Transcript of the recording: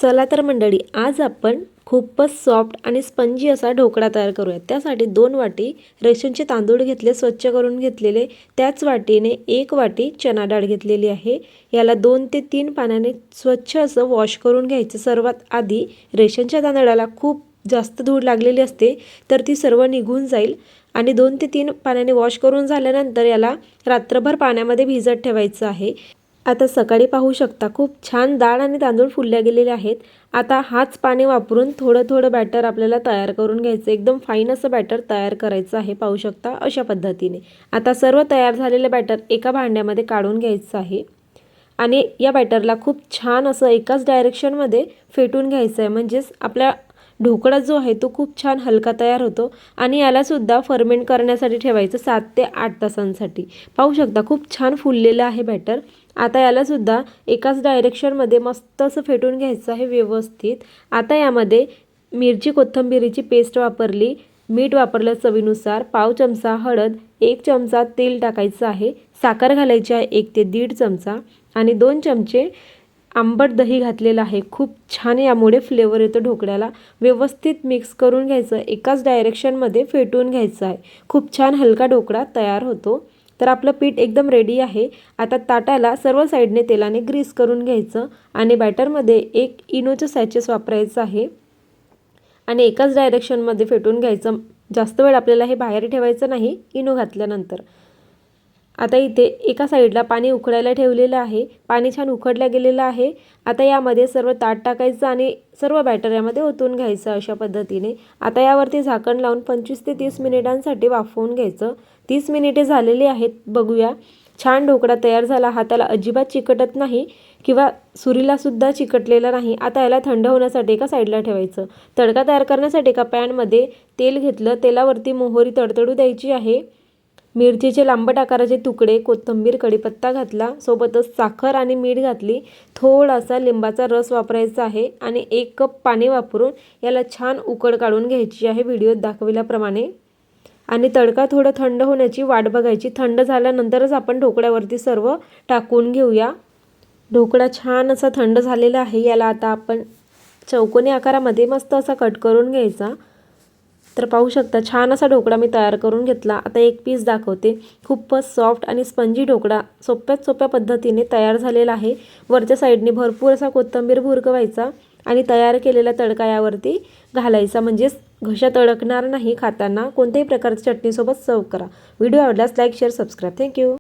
चला तर मंडळी, आज आपण खूपच सॉफ्ट आणि स्पंजी असा ढोकळा तयार करूया। त्यासाठी 2 वाटी रेशनचे तांदूळ घेतले, स्वच्छ करून घेतलेले। त्याच वाटीने 1 वाटी चना डाळ घेतलेली आहे। याला 2 ते 3 पाण्याने स्वच्छ असं वॉश करून घ्यायचं। सर्वात आधी रेशनच्या तांदळाला खूप जास्त धूळ लागलेली असते, तर ती सर्व निघून जाईल। आणि 2 ते 3 पाण्याने वॉश करून झाल्यानंतर याला रात्रभर पाण्यामध्ये भिजत ठेवायचं आहे। आता सकाळी पाहू शकता खूप छान डाळ आणि तांदूळ फुलल्या गेलेले आहेत। आता हाच पाणी वापरून थोडं थोडं बॅटर आपल्याला तयार करून घ्यायचं। एकदम फाईन असं बॅटर तयार करायचं आहे। पाहू शकता अशा पद्धतीने। आता सर्व तयार झालेले बॅटर एका भांड्यामध्ये काढून घ्यायचं आहे आणि या बॅटरला खूप छान असं एकाच डायरेक्शनमध्ये फेटून घ्यायचं आहे। म्हणजेच आपला ढोकळा जो आहे तो खूप छान हलका तयार होतो। आणि याला सुद्धा फर्मेंट करण्यासाठी ठेवायचं 7 ते 8 तासांसाठी। पाहू शकता खूप छान फुललेलं आहे बॅटर। आता याला सुद्धा एकाच डायरेक्शनमध्ये मस्त असं फेटून घ्यायचं आहे व्यवस्थित। आता यामध्ये मिरची कोथिंबीरीची पेस्ट वापरली, मीठ वापरलं चवीनुसार, पाव चमचा हळद, 1 चमचा तेल टाकायचं आहे, साखर घालायची आहे 1 ते 1.5 चमचा आणि 2 चमचे आंबट दही घातलेलं आहे। खूप छान यामुळे फ्लेवर येतो ढोकळ्याला। व्यवस्थित मिक्स करून घ्यायचं, एकाच डायरेक्शनमध्ये फेटून घ्यायचं आहे। खूप छान हलका ढोकळा तयार होतो। तर आपलं पीठ एकदम रेडी आहे। आता ताटाला सर्व साइडने तेलाने ग्रीस करून घ्यायचं आणि बॅटरमध्ये 1 इनोचं सॅचेस वापरायचं आहे आणि एकाच डायरेक्शनमध्ये फेटून घ्यायचं। जास्त वेळ आपल्याला हे बाहेर ठेवायचं नाही इनो घातल्यानंतर। आता इथे एका साइडला पाणी उकळायला ठेवलेलं आहे। पाणी छान उकळलं गेलेलं आहे। आता यामध्ये सर्व ताट टाकायचं आणि सर्व बॅटर यामध्ये ओतून घ्यायचं अशा पद्धतीने। आता यावरती झाकण लावून 25 ते 30 मिनिटांसाठी वाफवून घ्यायचं। 30 मिनिटे झालेली आहेत, बघूया। छान ढोकळा तयार झाला, हाताला अजिबात चिकटत नाही किंवा सुरीला सुद्धा चिकटलेला नाही। आता याला थंड होण्यासाठी एका साइडला ठेवायचं। तडका तयार करण्यासाठी एका पॅनमध्ये तेल घेतलं, तेलावरती मोहरी तडतडू द्यायची आहे। मिरचीचे लांबट आकाराचे तुकडे, कोथिंबीर, कढीपत्ता घातला, सोबतच साखर आणि मीठ घातली। थोडासा लिंबाचा रस वापरायचा आहे आणि 1 कप पाणी वापरून याला छान उकळ काढून घ्यायची आहे व्हिडिओत दाखवल्याप्रमाणे। आणि तडका थोडं थंड होण्याची वाट बघायची। थंड झाल्यानंतरच आपण ढोकळ्यावरती सर्व टाकून घेऊया। ढोकळा छान असा थंड झालेला आहे। याला आता आपण चौकोनी आकारामध्ये मस्त असा कट करून घ्यायचा। तर पाहू शकता छान असा ढोकळा मी तयार करून घेतला। आता एक पीस दाखवते। खूपच सॉफ्ट आणि स्पंजी ढोकळा सोप्यात सोप्या पद्धतीने तयार झालेला आहे। वरच्या साइडने भरपूर असा कोथिंबीर भुरकवायचा आणि तयार केलेला तडका यावरती घालायचा, म्हणजे घशात अडकणार नाही खाताना। कोणत्याही प्रकारच्या चटणीसोबत सर्व करा। व्हिडिओ आवडल्यास लाईक, शेअर, सबस्क्राईब। थँक्यू।